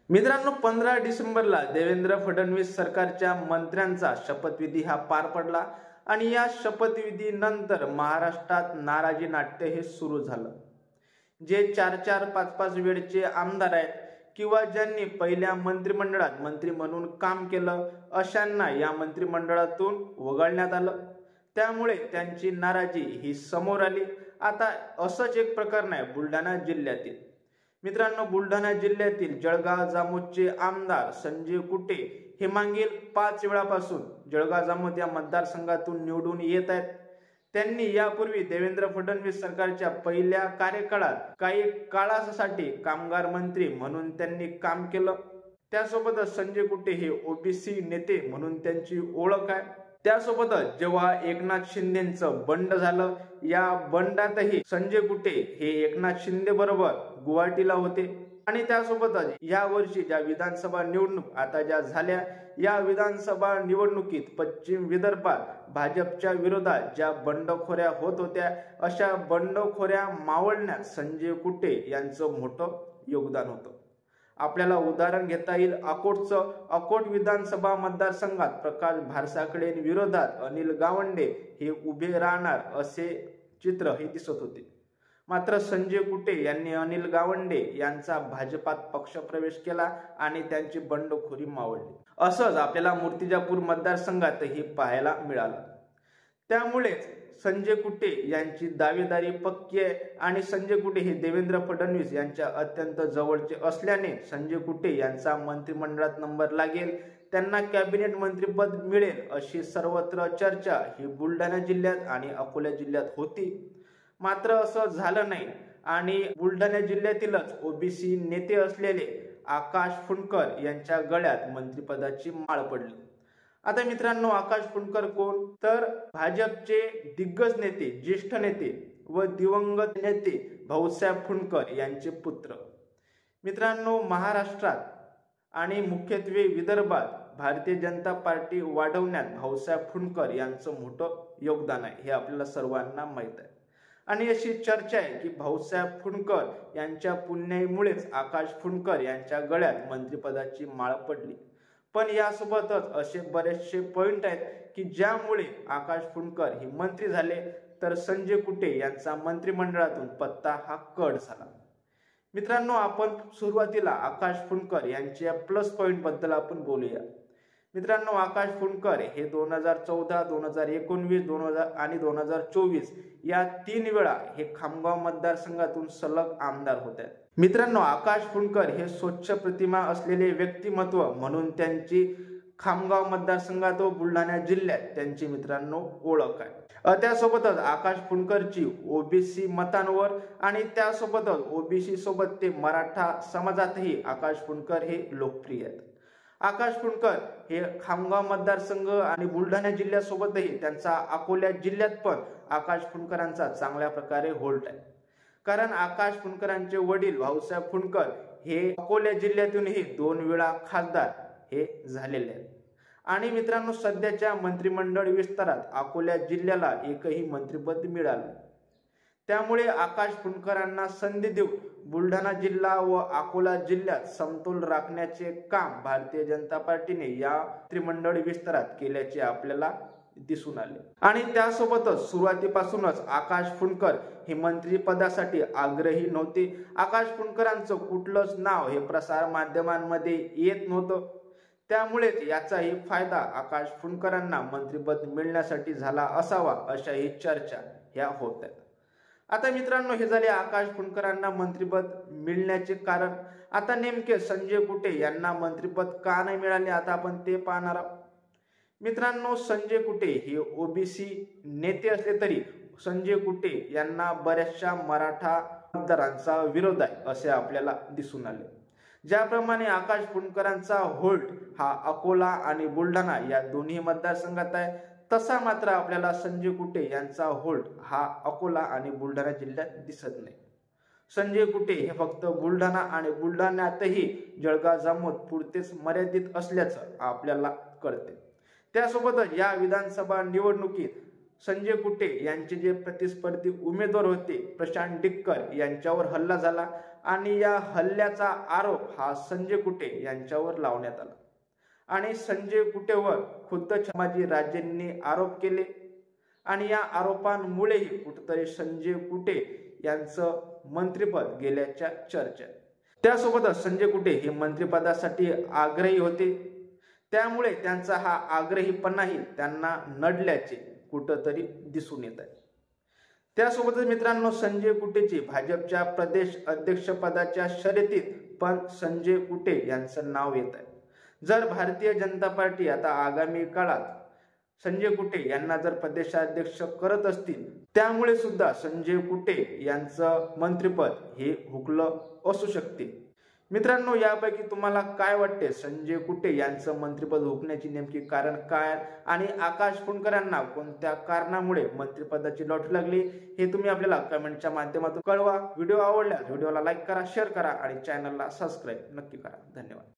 मित्रांनो, 15 डिसेंबरला देवेंद्र फडणवीस सरकारच्या मंत्र्यांचा शपथविधी हा पार पडला आणि या शपथविधीनंतर महाराष्ट्रात नाराजी नाट्य हे सुरू झालं। जे 4-4, 5-5 वेळचे आमदार आहेत किंवा ज्यांनी पहिल्या मंत्रिमंडळात मंत्री म्हणून काम केलं अशांना या मंत्रिमंडळातून वगळण्यात आलं। त्यामुळे त्यांची नाराजी ही समोर आली। आता असंच एक प्रकरण आहे बुलढाणा जिल्ह्यातील। मित्रांनो, बुलढाणा जिल्ह्यातील जळगाव जामोदचे आमदार संजय कुटे हे मागील 5 वेळापासून जळगाव जामोद या मतदारसंघातून निवडून येत आहेत। त्यांनी यापूर्वी देवेंद्र फडणवीस सरकारच्या पहिल्या कार्यकाळात काही काळासाठी कामगार मंत्री म्हणून त्यांनी काम केलं। त्यासोबतच संजय कुटे हे ओबीसी नेते म्हणून त्यांची ओळख आहे। त्यासोबतच जेव्हा एकनाथ शिंदेचं बंड झालं, या बंडातही संजय कुटे हे एकनाथ शिंदे बरोबर गुवाहाटीला होते। आणि त्यासोबतच या वर्षी ज्या विधानसभा निवडणूक आता ज्या झाल्या, या विधानसभा निवडणुकीत पश्चिम विदर्भात भाजपच्या विरोधात ज्या बंडखोऱ्या होत होत्या, अशा बंडखोऱ्या मावळण्यात संजय कुटे यांचं मोठं योगदान होतं। आपल्याला उदाहरण घेता येईल अकोटचं। अकोट विधानसभा मतदारसंघात प्रकाश भारसाकडे विरोधात अनिल गावंडे हे उभे राहणार असे चित्र हे दिसत होते। मात्र संजय कुटे यांनी अनिल गावंडे यांचा भाजपात पक्षप्रवेश केला आणि त्यांची बंडखोरी मावळली। असंच आपल्याला मूर्तिजापूर मतदारसंघातही पाहायला मिळालं। त्यामुळेच संजय कुटे यांची दावेदारी पक्की आहे आणि संजय कुटे हे देवेंद्र फडणवीस यांच्या अत्यंत जवळचे असल्याने संजय कुटे यांचा मंत्रिमंडळात नंबर लागेल, त्यांना कॅबिनेट मंत्रीपद मिळेल अशी सर्वत्र चर्चा ही बुलढाणा जिल्ह्यात आणि अकोला जिल्ह्यात होती। मात्र असं झालं नाही आणि बुलढाणा जिल्ह्यातीलच ओबीसी नेते असलेले आकाश फुंडकर यांच्या गळ्यात मंत्रिपदाची माळ पडली। आता मित्रांनो, आकाश फुंडकर कोण? तर भाजपचे दिग्गज नेते, ज्येष्ठ नेते व दिवंगत नेते भाऊसाहेब फुंडकर यांचे पुत्र। मित्रांनो, महाराष्ट्रात आणि मुख्यत्वे विदर्भात भारतीय जनता पार्टी वाढवण्यात भाऊसाहेब फुंडकर यांचं मोठं योगदान आहे, हे आपल्याला सर्वांना माहीत आहे। आणि अशी चर्चा आहे की भाऊसाहेब फुंडकर यांच्या पुण्याईमुळेच आकाश फुंडकर यांच्या गळ्यात मंत्रिपदाची माळ पडली। पण यासोबतच असे बरेचसे पॉइंट आहेत की ज्यामुळे आकाश फुंडकर हे मंत्री झाले, तर संजय कुटे यांचा मंत्रिमंडळातून पत्ता हा कट झाला। मित्रांनो, आपण सुरुवातीला आकाश फुंडकर यांच्या प्लस पॉइंट बद्दल आपण बोलूया। मित्रांनो, आकाश फुंडकर हे 2014, 2019, आणि 2024 या 3 वेळा हे खामगाव मतदारसंघातून सलग आमदार होते। मित्रांनो, आकाश फुंडकर हे स्वच्छ प्रतिमा असलेले व्यक्तिमत्व म्हणून त्यांची खामगाव मतदारसंघात व बुलढाणा जिल्ह्यात त्यांची मित्रांनो ओळख आहे। त्यासोबतच आकाश फुंडकरची ओबीसी मतांवर आणि त्यासोबतच ओबीसी सोबत ते मराठा समाजातही आकाश फुंडकर हे लोकप्रिय आहेत। आकाश फुंडकर हे खामगाव मतदारसंघ आणि बुलढाणा जिल्ह्यासोबतही त्यांचा अकोला जिल्ह्यात पण आकाश फुंडकरांचा चांगल्या प्रकारे होल्ड आहे। कारण आकाश फुंडकरांचे वडील भाऊसाहेब फुंडकर हे अकोला जिल्ह्यातूनही 2 वेळा खासदार हे झालेले आहेत। आणि मित्रांनो, सध्याच्या मंत्रिमंडळ विस्तारात अकोला जिल्ह्याला एकही मंत्रिपद मिळालं। त्यामुळे आकाश फुंडकरांना संधी देऊन बुलढाणा जिल्हा व अकोला जिल्ह्यात समतोल राखण्याचे काम भारतीय जनता पार्टीने या मंत्रिमंडळ विस्तारात केल्याचे आपल्याला दिसून आले। आणि त्यासोबतच सुरुवातीपासूनच आकाश फुंडकर हे मंत्रिपदासाठी आग्रही नव्हते। आकाश फुंडकरांचं कुठलंच नाव हे प्रसार माध्यमांमध्ये येत नव्हतं। त्यामुळेच याचाही फायदा आकाश फुंडकरांना मंत्रिपद मिळण्यासाठी झाला असावा अशाही चर्चा ह्या होत आहेत। आता मित्रांनो, हे झाले आकाश फुंडकरांना मंत्रिपद मिळण्याचे कारण। आता नेमके संजय कुटे यांना मंत्रिपद का नाही मिळाले, आता आपण ते पाहणार आहोत। मित्रांनो, संजय कुटे हे ओबीसी नेते असले तरी संजय कुटे यांना बऱ्याचशा मराठा मतदारांचा विरोध आहे असे आपल्याला दिसून आले। ज्याप्रमाणे आकाश फुंडकरांचा होल्ड हा अकोला आणि बुलढाणा या दोन्ही मतदारसंघात आहे, तसा मात्र आपल्याला संजय कुटे यांचा होल्ड हा अकोला आणि बुलढाणा जिल्ह्यात दिसत नाही। संजय कुटे हे फक्त बुलढाणा आणि बुलढाण्यातही जळगाव जामोद पुरतेच मर्यादित असल्याचं आपल्याला कळते। त्यासोबतच या विधानसभा निवडणुकीत संजय कुटे यांचे जे प्रतिस्पर्धी उमेदवार होते प्रशांत डिक्कर यांच्यावर हल्ला झाला आणि या हल्ल्याचा आरोप हा संजय कुटे यांच्यावर लावण्यात आला आणि संजय कुटेवर खुद्द संभाजीराजेंनी आरोप केले आणि या आरोपांमुळेही कुठेतरी संजय कुटे यांचं मंत्रिपद गेल्याच्या चर्चा. त्यासोबतच संजय कुटे हे मंत्रिपदासाठी आग्रही होते, त्यामुळे त्यांचा हा आग्रहीपणाही त्यांना नडल्याचे कुठंतरी दिसून येत आहे. त्यासोबतच मित्रांनो, संजय कुटेची भाजपच्या प्रदेश अध्यक्षपदाच्या शर्यतीत पण संजय कुटे यांचं नाव येत आहे. जर भारतीय जनता पार्टी आता आगामी काळात संजय कुटे यांना जर प्रदेशाध्यक्ष करत असतील, त्यामुळे सुद्धा संजय कुटे यांचं मंत्रिपद हे हुकलं असू शकते. मित्रांनो, यापैकी तुम्हाला काय वाटते, संजय कुटे यांचं मंत्रिपद हुकण्याची नेमकी कारण काय आणि आकाश फुंडकरांना कोणत्या कारणामुळे मंत्रिपदाची लॉटरी लागली, हे तुम्ही आपल्याला कमेंटच्या माध्यमातून कळवा. व्हिडिओ आवडल्यास व्हिडिओला लाईक करा, शेअर करा आणि चॅनलला सबस्क्राईब नक्की करा. धन्यवाद.